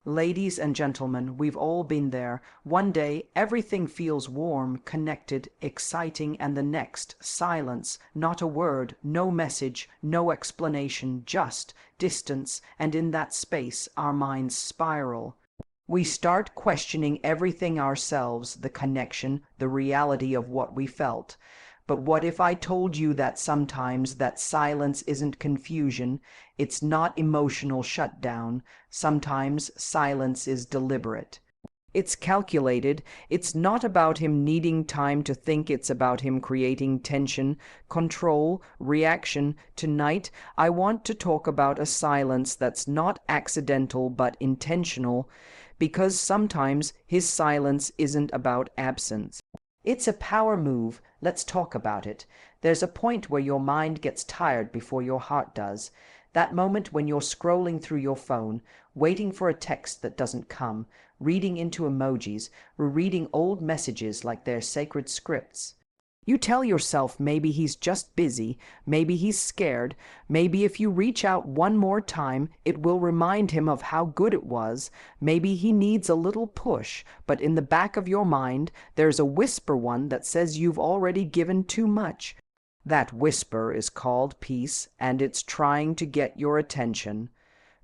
Ladies and gentlemen, we've all been there. One day, everything feels warm, connected, exciting, and the next, silence, not a word, no message, no explanation, just distance, and in that space, our minds spiral. We start questioning everything ourselves, the connection, the reality of what we felt. But what if I told you that sometimes that silence isn't confusion, it's not emotional shutdown, sometimes silence is deliberate. It's calculated, it's not about him needing time to think, it's about him creating tension, control, reaction. Tonight, I want to talk about a silence that's not accidental but intentional, because sometimes his silence isn't about absence. It's a power move. Let's talk about it. There's a point where your mind gets tired before your heart does. That moment when you're scrolling through your phone, waiting for a text that doesn't come, reading into emojis, rereading old messages like they're sacred scripts. You tell yourself maybe he's just busy, maybe he's scared, maybe if you reach out one more time, it will remind him of how good it was, maybe he needs a little push, but in the back of your mind, there's a whisper one that says you've already given too much. That whisper is called peace, and it's trying to get your attention.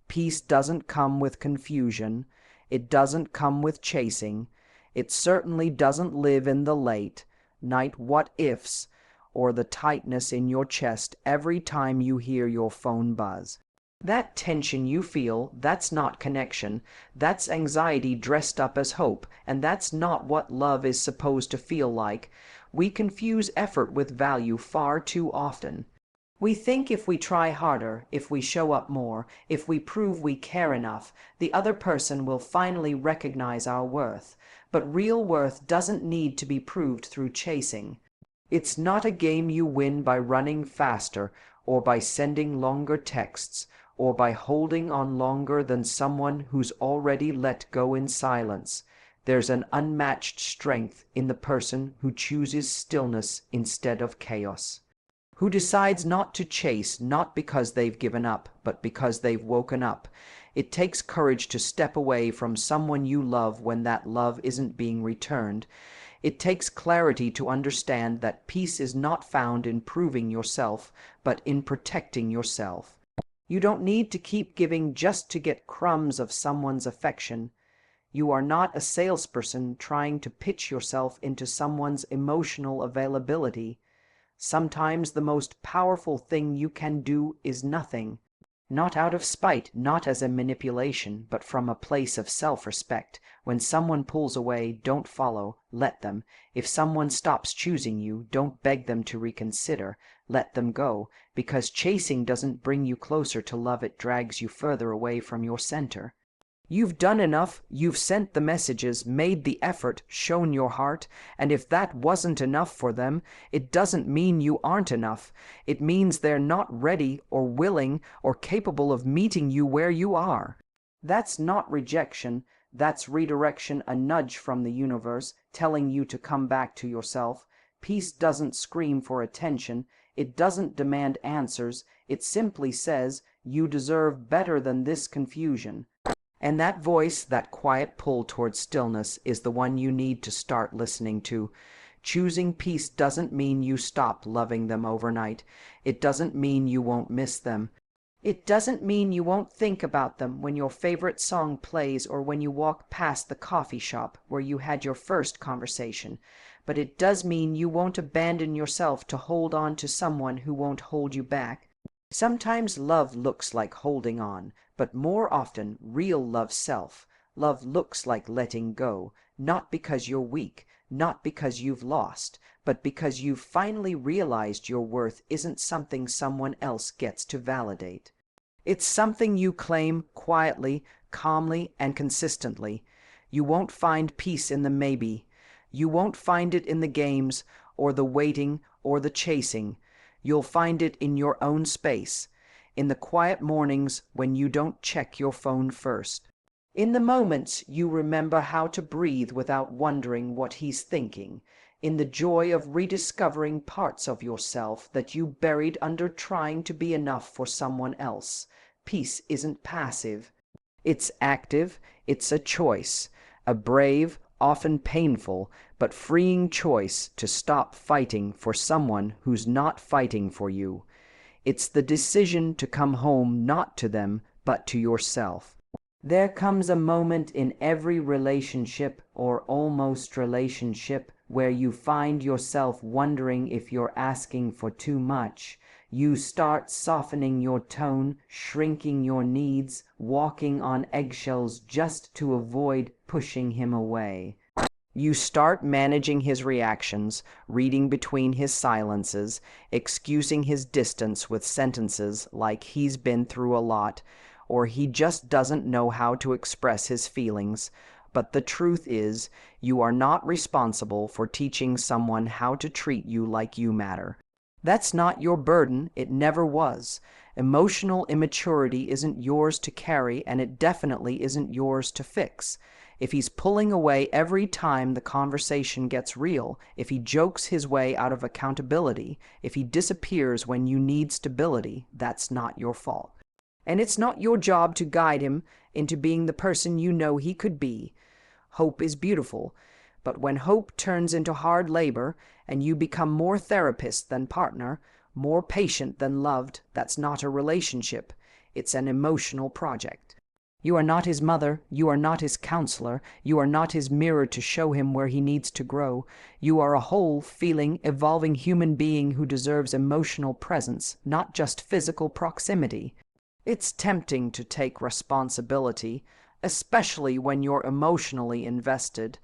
Peace doesn't come with confusion. It doesn't come with chasing. It certainly doesn't live in the late night what-ifs or the tightness in your chest every time you hear your phone buzz. That tension you feel, that's not connection, that's anxiety dressed up as hope, and that's not what love is supposed to feel like. We confuse effort with value far too often. We think if we try harder, if we show up more, if we prove we care enough, the other person will finally recognize our worth. But real worth doesn't need to be proved through chasing. It's not a game you win by running faster, or by sending longer texts, or by holding on longer than someone who's already let go in silence. There's an unmatched strength in the person who chooses stillness instead of chaos, who decides not to chase, not because they've given up, but because they've woken up. It takes courage to step away from someone you love when that love isn't being returned. It takes clarity to understand that peace is not found in proving yourself, but in protecting yourself. You don't need to keep giving just to get crumbs of someone's affection. You are not a salesperson trying to pitch yourself into someone's emotional availability. Sometimes the most powerful thing you can do is nothing. Not out of spite, not as a manipulation, but from a place of self-respect. When someone pulls away, don't follow, let them. If someone stops choosing you, don't beg them to reconsider, let them go, because chasing doesn't bring you closer to love, it drags you further away from your center. You've done enough, you've sent the messages, made the effort, shown your heart, and if that wasn't enough for them, it doesn't mean you aren't enough. It means they're not ready or willing or capable of meeting you where you are. That's not rejection, that's redirection, a nudge from the universe telling you to come back to yourself. Peace doesn't scream for attention, it doesn't demand answers, it simply says, you deserve better than this confusion. And that voice, that quiet pull towards stillness, is the one you need to start listening to. Choosing peace doesn't mean you stop loving them overnight. It doesn't mean you won't miss them. It doesn't mean you won't think about them when your favorite song plays or when you walk past the coffee shop where you had your first conversation. But it does mean you won't abandon yourself to hold on to someone who won't hold you back. Sometimes love looks like holding on, but more often real love love looks like letting go, not because you're weak, not because you've lost, but because you've finally realized your worth isn't something someone else gets to validate. It's something you claim quietly, calmly, and consistently. You won't find peace in the maybe. You won't find it in the games, or the waiting, or the chasing. You'll find it in your own space, in the quiet mornings when you don't check your phone first, in the moments you remember how to breathe without wondering what he's thinking, in the joy of rediscovering parts of yourself that you buried under trying to be enough for someone else. Peace isn't passive. It's active, it's a choice, a brave, often painful, but freeing choice to stop fighting for someone who's not fighting for you. It's the decision to come home not to them, but to yourself. There comes a moment in every relationship or almost relationship where you find yourself wondering if you're asking for too much. You start softening your tone, shrinking your needs, walking on eggshells just to avoid pushing him away. You start managing his reactions, reading between his silences, excusing his distance with sentences like he's been through a lot, or he just doesn't know how to express his feelings. But the truth is, you are not responsible for teaching someone how to treat you like you matter. That's not your burden, it never was. Emotional immaturity isn't yours to carry, and it definitely isn't yours to fix. If he's pulling away every time the conversation gets real, if he jokes his way out of accountability, if he disappears when you need stability, that's not your fault. And it's not your job to guide him into being the person you know he could be. Hope is beautiful, but when hope turns into hard labor and you become more therapist than partner, more patient than loved, that's not a relationship. It's an emotional project. You are not his mother, you are not his counselor, you are not his mirror to show him where he needs to grow. You are a whole, feeling, evolving human being who deserves emotional presence, not just physical proximity. It's tempting to take responsibility, especially when you're emotionally invested.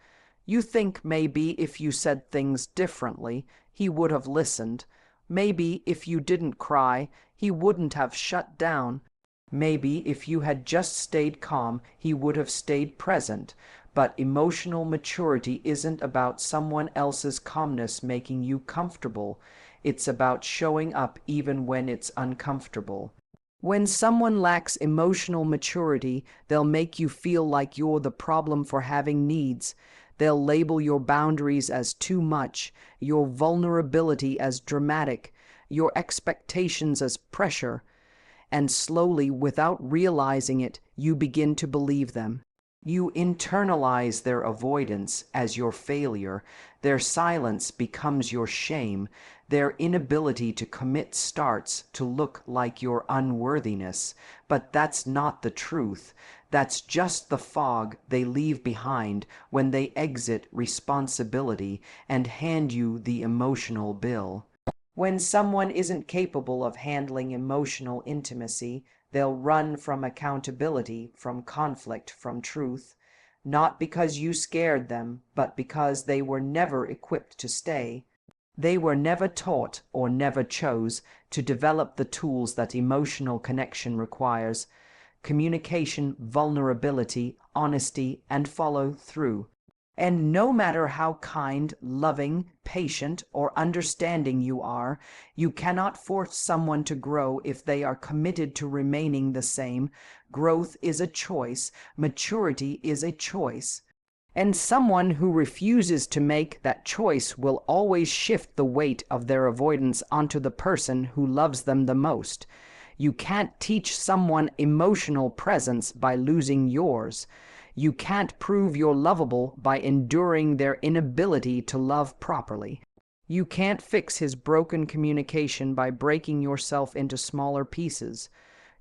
You think maybe if you said things differently, he would have listened. Maybe if you didn't cry, he wouldn't have shut down. Maybe if you had just stayed calm, he would have stayed present. But emotional maturity isn't about someone else's calmness making you comfortable. It's about showing up even when it's uncomfortable. When someone lacks emotional maturity, they'll make you feel like you're the problem for having needs. They'll label your boundaries as too much, your vulnerability as dramatic, your expectations as pressure. And slowly, without realizing it, you begin to believe them. You internalize their avoidance as your failure. Their silence becomes your shame. Their inability to commit starts to look like your unworthiness. But that's not the truth. That's just the fog they leave behind when they exit responsibility and hand you the emotional bill. When someone isn't capable of handling emotional intimacy, they'll run from accountability, from conflict, from truth, not because you scared them, but because they were never equipped to stay. They were never taught or never chose to develop the tools that emotional connection requires: communication, vulnerability, honesty, and follow through. And no matter how kind, loving, patient, or understanding you are, you cannot force someone to grow if they are committed to remaining the same. Growth is a choice. Maturity is a choice. And someone who refuses to make that choice will always shift the weight of their avoidance onto the person who loves them the most. You can't teach someone emotional presence by losing yours. You can't prove you're lovable by enduring their inability to love properly. You can't fix his broken communication by breaking yourself into smaller pieces.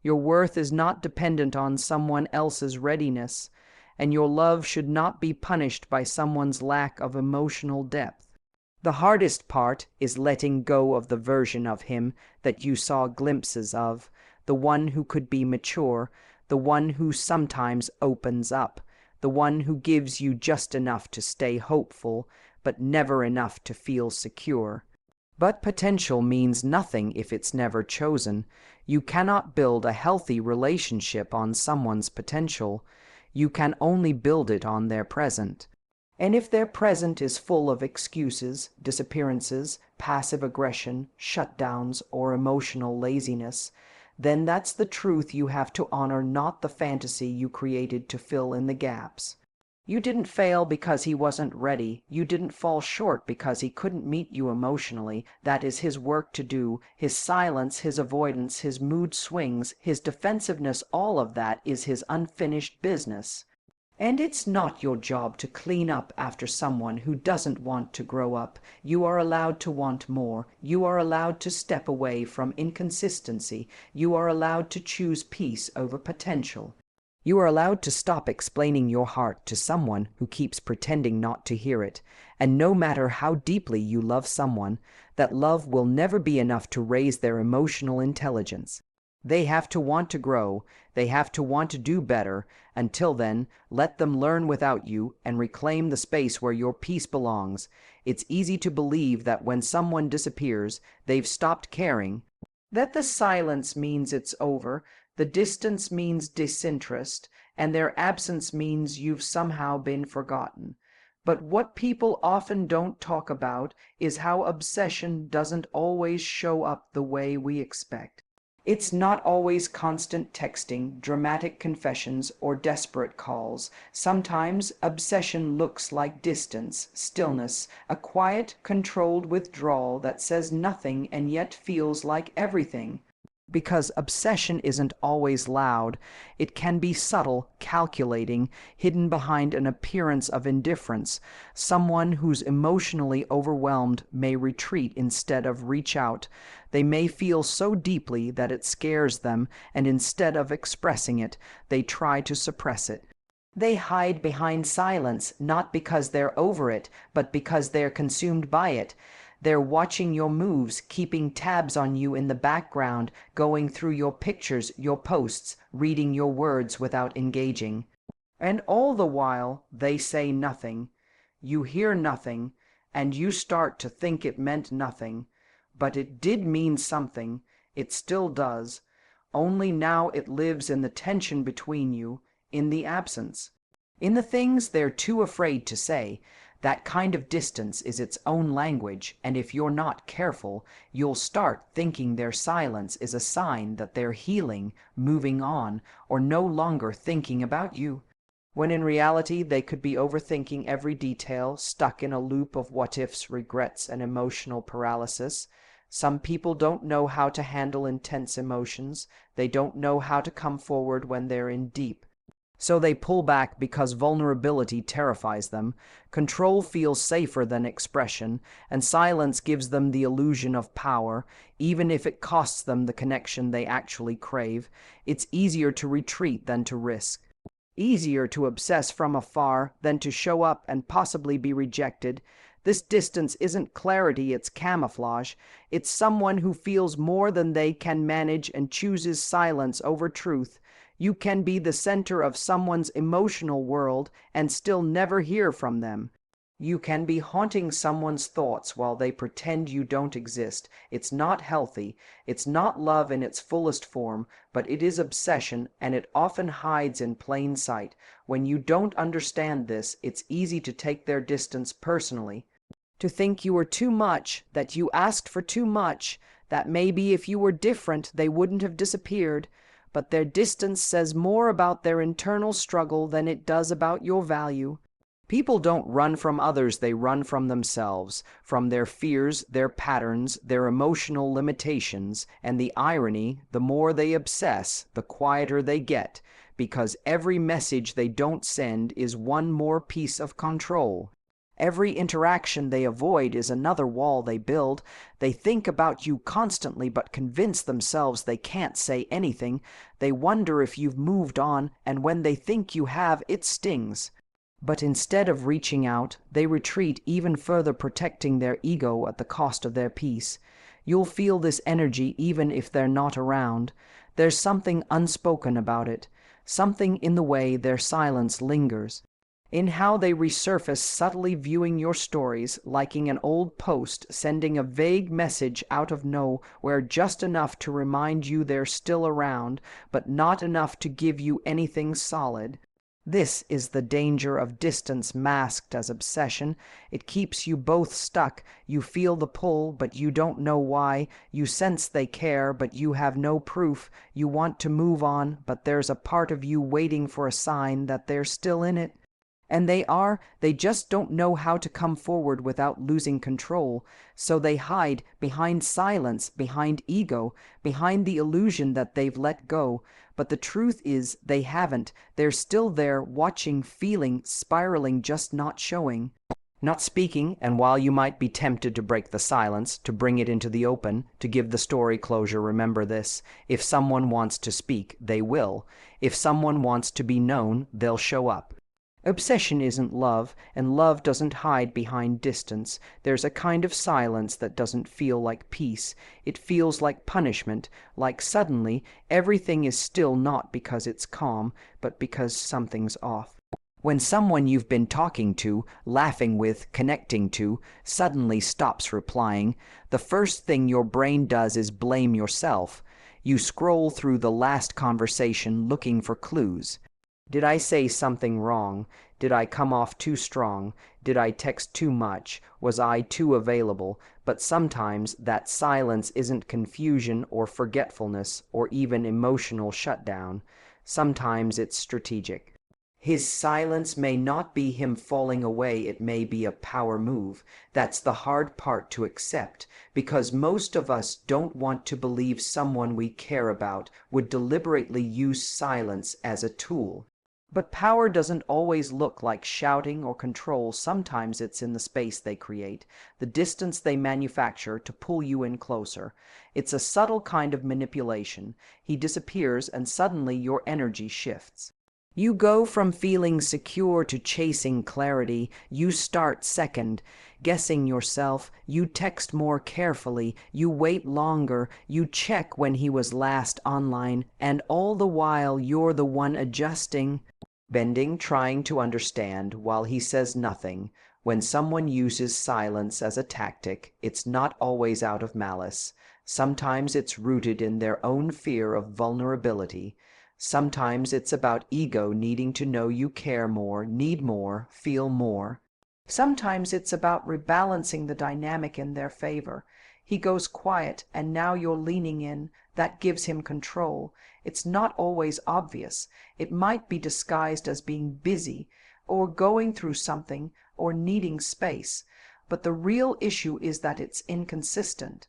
Your worth is not dependent on someone else's readiness, and your love should not be punished by someone's lack of emotional depth. The hardest part is letting go of the version of him that you saw glimpses of, the one who could be mature, the one who sometimes opens up, the one who gives you just enough to stay hopeful, but never enough to feel secure. But potential means nothing if it's never chosen. You cannot build a healthy relationship on someone's potential. You can only build it on their present. And if their present is full of excuses, disappearances, passive aggression, shutdowns, or emotional laziness, then that's the truth you have to honor, not the fantasy you created to fill in the gaps. You didn't fail because he wasn't ready. You didn't fall short because he couldn't meet you emotionally. That is his work to do. His silence, his avoidance, his mood swings, his defensiveness, all of that is his unfinished business. And it's not your job to clean up after someone who doesn't want to grow up. You are allowed to want more. You are allowed to step away from inconsistency. You are allowed to choose peace over potential. You are allowed to stop explaining your heart to someone who keeps pretending not to hear it. And no matter how deeply you love someone, that love will never be enough to raise their emotional intelligence. They have to want to grow. They have to want to do better. Until then, let them learn without you and reclaim the space where your peace belongs. It's easy to believe that when someone disappears, they've stopped caring, that the silence means it's over, the distance means disinterest, and their absence means you've somehow been forgotten. But what people often don't talk about is how obsession doesn't always show up the way we expect. It's not always constant texting, dramatic confessions, or desperate calls. Sometimes obsession looks like distance, stillness, a quiet, controlled withdrawal that says nothing and yet feels like everything. Because obsession isn't always loud, it can be subtle, calculating, hidden behind an appearance of indifference. Someone who's emotionally overwhelmed may retreat instead of reach out. They may feel so deeply that it scares them, and instead of expressing it, they try to suppress it. They hide behind silence, not because they're over it, but because they're consumed by it. They're watching your moves, keeping tabs on you in the background, going through your pictures, your posts, reading your words without engaging. And all the while, they say nothing. You hear nothing, and you start to think it meant nothing. But it did mean something. It still does. Only now it lives in the tension between you, in the absence, in the things they're too afraid to say. That kind of distance is its own language, and if you're not careful, you'll start thinking their silence is a sign that they're healing, moving on, or no longer thinking about you, when in reality they could be overthinking every detail, stuck in a loop of what-ifs, regrets, and emotional paralysis. Some people don't know how to handle intense emotions. They don't know how to come forward when they're in deep. So they pull back because vulnerability terrifies them. Control feels safer than expression, and silence gives them the illusion of power, even if it costs them the connection they actually crave. It's easier to retreat than to risk. Easier to obsess from afar than to show up and possibly be rejected. This distance isn't clarity, it's camouflage. It's someone who feels more than they can manage and chooses silence over truth. You can be the center of someone's emotional world and still never hear from them. You can be haunting someone's thoughts while they pretend you don't exist. It's not healthy. It's not love in its fullest form, but it is obsession, and it often hides in plain sight. When you don't understand this, it's easy to take their distance personally, to think you were too much, that you asked for too much, that maybe if you were different, they wouldn't have disappeared. But their distance says more about their internal struggle than it does about your value. People don't run from others, they run from themselves, from their fears, their patterns, their emotional limitations, and the irony, the more they obsess, the quieter they get, because every message they don't send is one more piece of control. Every interaction they avoid is another wall they build. They think about you constantly but convince themselves they can't say anything. They wonder if you've moved on, and when they think you have, it stings. But instead of reaching out, they retreat even further, protecting their ego at the cost of their peace. You'll feel this energy even if they're not around. There's something unspoken about it, something in the way their silence lingers, in how they resurface, subtly viewing your stories, liking an old post, sending a vague message out of nowhere, just enough to remind you they're still around, but not enough to give you anything solid. This is the danger of distance masked as obsession. It keeps you both stuck. You feel the pull, but you don't know why. You sense they care, but you have no proof. You want to move on, but there's a part of you waiting for a sign that they're still in it. And they just don't know how to come forward without losing control. So they hide behind silence, behind ego, behind the illusion that they've let go. But the truth is they haven't. They're still there, watching, feeling, spiraling, just not showing. Not speaking, and while you might be tempted to break the silence, to bring it into the open, to give the story closure, remember this: if someone wants to speak, they will. If someone wants to be known, they'll show up. Obsession isn't love, and love doesn't hide behind distance. There's a kind of silence that doesn't feel like peace. It feels like punishment, like suddenly everything is still, not because it's calm, but because something's off. When someone you've been talking to, laughing with, connecting to, suddenly stops replying, the first thing your brain does is blame yourself. You scroll through the last conversation looking for clues. Did I say something wrong? Did I come off too strong? Did I text too much? Was I too available? But sometimes that silence isn't confusion or forgetfulness or even emotional shutdown. Sometimes it's strategic. His silence may not be him falling away, it may be a power move. That's the hard part to accept, because most of us don't want to believe someone we care about would deliberately use silence as a tool. But power doesn't always look like shouting or control. Sometimes it's in the space they create, the distance they manufacture to pull you in closer. It's a subtle kind of manipulation. He disappears and suddenly your energy shifts. You go from feeling secure to chasing clarity. You start second, guessing yourself. You text more carefully. You wait longer. You check when he was last online. And all the while you're the one adjusting, bending, trying to understand while he says nothing. When someone uses silence as a tactic, it's not always out of malice. Sometimes it's rooted in their own fear of vulnerability. Sometimes it's about ego needing to know you care more, need more, feel more. Sometimes it's about rebalancing the dynamic in their favor. He goes quiet, and now you're leaning in. That gives him control. It's not always obvious. It might be disguised as being busy, or going through something, or needing space. But the real issue is that it's inconsistent.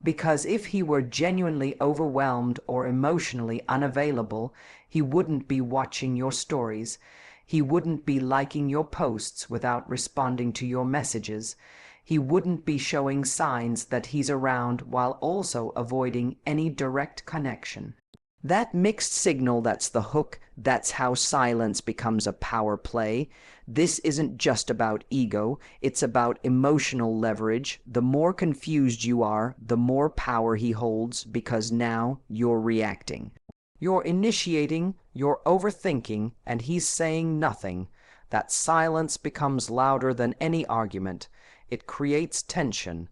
Because if he were genuinely overwhelmed or emotionally unavailable, he wouldn't be watching your stories. He wouldn't be liking your posts without responding to your messages. He wouldn't be showing signs that he's around while also avoiding any direct connection. That mixed signal, that's the hook. That's how silence becomes a power play. This isn't just about ego, it's about emotional leverage. The more confused you are, the more power he holds, because now you're reacting. You're initiating, you're overthinking, and he's saying nothing. That silence becomes louder than any argument. It creates tension.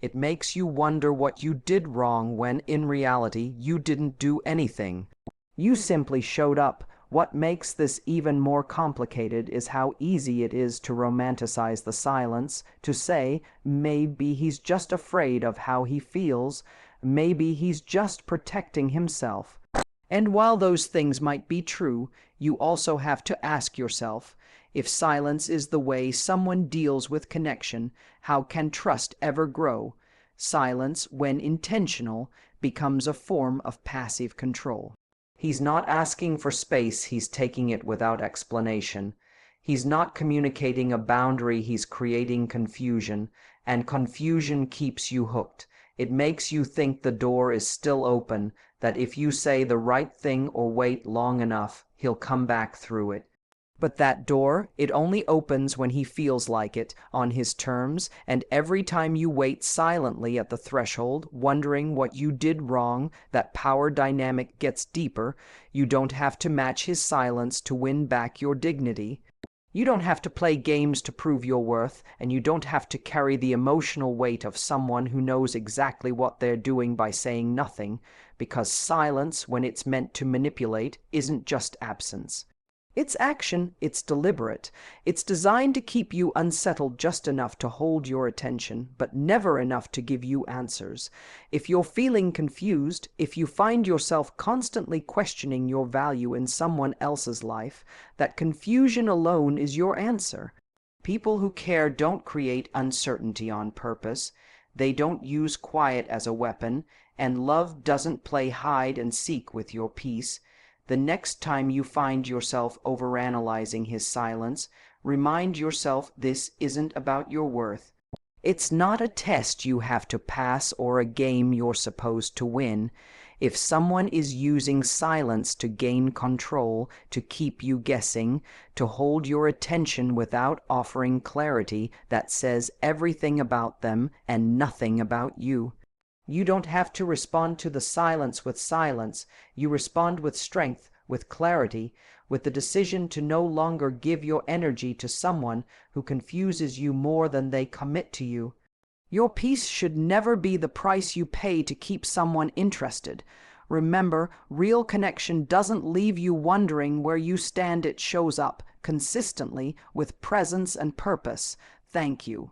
It makes you wonder what you did wrong when, in reality, you didn't do anything. You simply showed up. What makes this even more complicated is how easy it is to romanticize the silence, to say, maybe he's just afraid of how he feels, maybe he's just protecting himself. And while those things might be true, you also have to ask yourself, if silence is the way someone deals with connection, how can trust ever grow? Silence, when intentional, becomes a form of passive control. He's not asking for space, he's taking it without explanation. He's not communicating a boundary, he's creating confusion, and confusion keeps you hooked. It makes you think the door is still open, that if you say the right thing or wait long enough, he'll come back through it. But that door, it only opens when he feels like it, on his terms, and every time you wait silently at the threshold, wondering what you did wrong, that power dynamic gets deeper. You don't have to match his silence to win back your dignity. You don't have to play games to prove your worth, and you don't have to carry the emotional weight of someone who knows exactly what they're doing by saying nothing, because silence, when it's meant to manipulate, isn't just absence. It's action, it's deliberate. It's designed to keep you unsettled just enough to hold your attention, but never enough to give you answers. If you're feeling confused, if you find yourself constantly questioning your value in someone else's life, that confusion alone is your answer. People who care don't create uncertainty on purpose. They don't use quiet as a weapon, and love doesn't play hide and seek with your peace. The next time you find yourself overanalyzing his silence, remind yourself this isn't about your worth. It's not a test you have to pass or a game you're supposed to win. If someone is using silence to gain control, to keep you guessing, to hold your attention without offering clarity that says everything about them and nothing about you, you don't have to respond to the silence with silence. You respond with strength, with clarity, with the decision to no longer give your energy to someone who confuses you more than they commit to you. Your peace should never be the price you pay to keep someone interested. Remember, real connection doesn't leave you wondering where you stand. It shows up consistently with presence and purpose. Thank you.